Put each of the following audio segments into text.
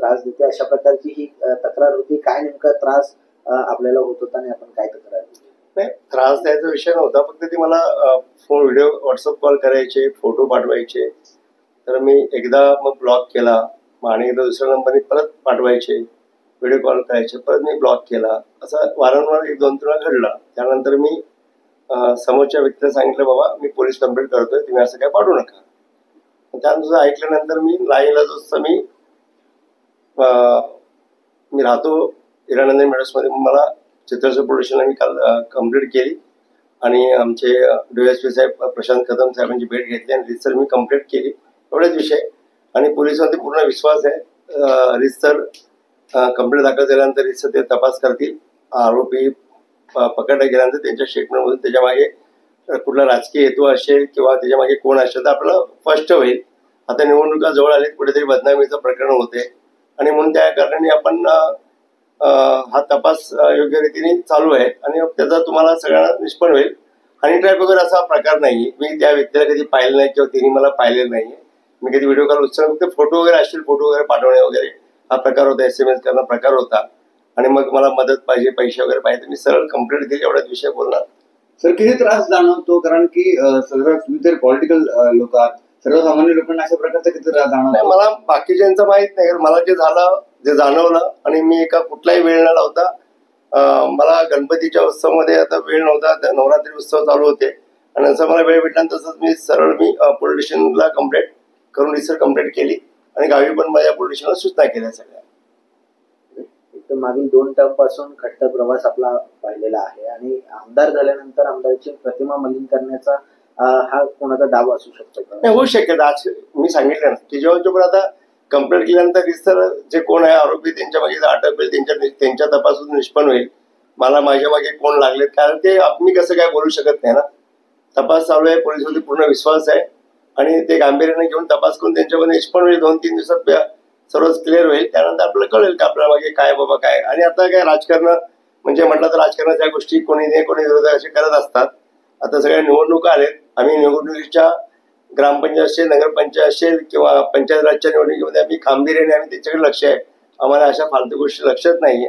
त्रास देते, अशा प्रकारची ही तक्रार होती. काय नेमका त्रास आपल्याला होत होता आणि आपण काय तक्रार केली? नाही, त्रास द्यायचा विषय नव्हता, फक्त ती मला फोन व्हिडिओ व्हॉट्सअप कॉल करायचे, फोटो पाठवायचे. तर मी एकदा मग ब्लॉक केला, आणि एकदा दुसऱ्या नंबरने परत पाठवायचे, व्हिडिओ कॉल करायचे, परत मी ब्लॉक केला. असं वारंवार 1-2 वेळा घडला. त्यानंतर मी समोरच्या व्यक्तीला सांगितलं, बाबा मी पोलीस कंप्लेंट करतोय, तुम्ही असं काय पाठवू नका. त्यानुसार ऐकल्यानंतर मी लाईव्हला मी राहतो हिरानंदन मेडर्समध्ये, मला चित्रसर पोलीस स्टेशनला मी काल कंप्लेंट केली आणि आमचे DSP साहेब प्रशांत कदम साहेबांची भेट घेतली आणि रितसर मी कंप्लेंट केली. एवढाच विषय. आणि पोलिसांमध्ये पूर्ण विश्वास आहे. रितसर कंप्लेंट दाखल झाल्यानंतर रितसर ते तपास करतील. आरोपी पकडले गेल्यानंतर त्यांच्या स्टेटमेंटमधून त्याच्यामागे कुठला राजकीय हेतू असेल किंवा त्याच्यामागे कोण असेल तर आपलं स्पष्ट होईल. आता निवडणुका जवळ आलीत, कुठेतरी बदनामीचं प्रकरण होते आणि म्हणून त्या कारणाने आपण हा तपास योग्य रीतीने चालू आहे आणि त्याचा तुम्हाला सगळ्यांना निष्पन्न होईल. हनी ट्रॅप वगैरे असा प्रकार नाही. मी त्या व्यक्तीला कधी पाहिलं नाही किंवा तिने मला पाहिलेलं नाही. मी कधी व्हिडिओ कॉल फक्त फोटो वगैरे असतील, फोटो वगैरे पाठवणे वगैरे हा प्रकार होता, SMS करणं प्रकार होता. आणि मग मला मदत पाहिजे, पैसे वगैरे पाहिजे, मी सरळ कंप्लेंट केली. एवढाच विषय बोलणार. सर, किती त्रास जाणवतो? कारण की सगळं तुम्ही तर पॉलिटिकल लोक आहात, सर्वसामान्य लोकांना अशा प्रकारचा किती त्रास जाणवतो? मला बाकीच्यांचं माहित नाही, कारण मला जे झालं, जे जाणवलं, आणि मी एका कुठलाही वेळ न लावता मला गणपतीच्या उत्सवामध्ये आता वेळ नव्हता, नवरात्री उत्सव चालू होते आणि असं मला वेळ भेटला तसंच मी सरळ पोलीस स्टेशनला कंप्लेंट करून रिसर कंप्लेंट केली आणि गावी पण माझ्या पोलीस स्टेशनला सूचना केल्या सगळ्या. मागील 2 टर्म पासून खट्टा प्रवास आपला पाहिलेला आहे आणि आमदार झाल्यानंतर आमदारची प्रतिमा मलिन करण्याचा हा कोणाचा डाव असू शकतो का? नाही, होऊ शकेल. आज मी सांगितलं ना की जेव्हा आता कंप्लेंट केल्यानंतर रिसर जे कोण आहे आरोपी त्यांच्या मागे अटक होईल, त्यांच्या तपासून निष्पन्न होईल. मला माझ्या मागे कोण लागलेत, कारण ते मी कसं काय बोलू शकत नाही ना. तपास चालू आहे, पोलिसांवरती पूर्ण विश्वास आहे आणि ते गांभीर्याने घेऊन तपास करून त्यांच्यामध्ये निष्पन्न होईल. 2-3 दिवसात सर्वच क्लिअर होईल. त्यानंतर आपल्याला कळेल का आपल्या मागे काय बाबा काय. आणि आता काय राजकारण म्हणजे म्हटलं तर राजकारणाच्या गोष्टी कोणी नाही कोणी विरोधक असे करत असतात. आता सगळ्या निवडणुका आलेत. आम्ही निवडणुकीच्या ग्रामपंचायत असेल, नगरपंचायत असेल किंवा पंचायत राजच्या निवडणुकीमध्ये आम्ही गांभीर्याने त्याच्याकडे लक्ष आहे. आम्हाला अशा फालतू गोष्टी लक्षात नाहीये.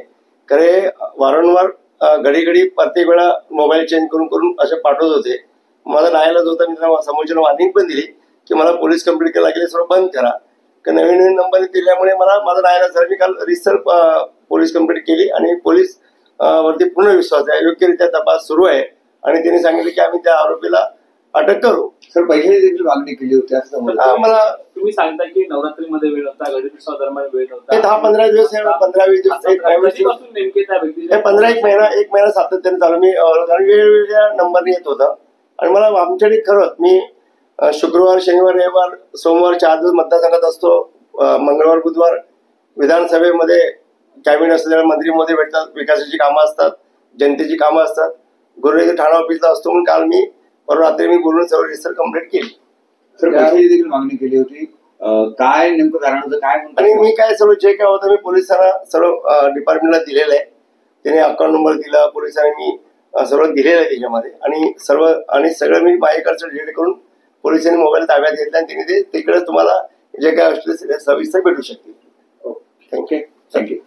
खरे वारंवार घडी प्रत्येक वेळा मोबाईल चेंज करून असे पाठवत होते. मला नाईलाज होता. मी त्यांना समोरच्या वॉर्निंग पण दिली की मला पोलीस कंप्लेंट करायला लागली, सर्व बंद करा. नवीन नंबर दिल्यामुळे माझा नाईलाज झाला. मी काल रिसर पोलीस कंप्लेंट केली आणि पोलीस वरती पूर्ण विश्वास आहे. योग्यरित्या तपास सुरू आहे आणि त्यांनी सांगितलं की आम्ही त्या आरोपीला अटक करू. सर, पैसे देखील मागणी केली होती असं मला तुम्ही सांगता की नवरात्रीमध्ये वेळ होता, गणेशोत्सव दरम्यान वेळ होता. 10-15 दिवस आहे, 15-20 दिवस, नेमके त्या व्यक्तीला 15 महिना सातत्याने चालू. मी वेगवेगळ्या नंबरने येत होता आणि मला आमच्याकडे खरंच मी शुक्रवार, शनिवार, रविवार, सोमवार 4 दिवस मतदारसंघात असतो. मंगळवार, बुधवार विधानसभेमध्ये कॅबिनेट असलेल्या मंत्री मोदी भेटतात, विकासाची कामं असतात, जनतेची कामं असतात. गुरुवारी ठाणा ऑफिसला असतो. म्हणून काल मी परवा रात्री मी बोलून सर्व रिसर कंप्लेंट केली. सर, पैशाची देखील मागणी केली होती. काय नेमकं कारण होतं काय? आणि मी काय सर्व जे काय होतं मी पोलिसांना सर्व डिपार्टमेंटला दिलेलं आहे. त्याने अकाउंट नंबर दिला, पोलिसांनी मी सर्व दिलेलं आहे त्याच्यामध्ये आणि सगळं मी माझ्याकडचं डिलीट करून पोलिसांनी मोबाईल ताब्यात घेतला आणि त्यांनी तिकडे तुम्हाला जे काय असतील सविस्तर भेटू शकतील. थँक्यू.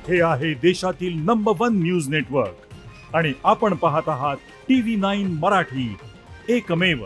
हे आहे देशातील नंबर 1 न्यूज नेटवर्क आणि आपण पाहत आहात TV9 मराठी, एकमेव.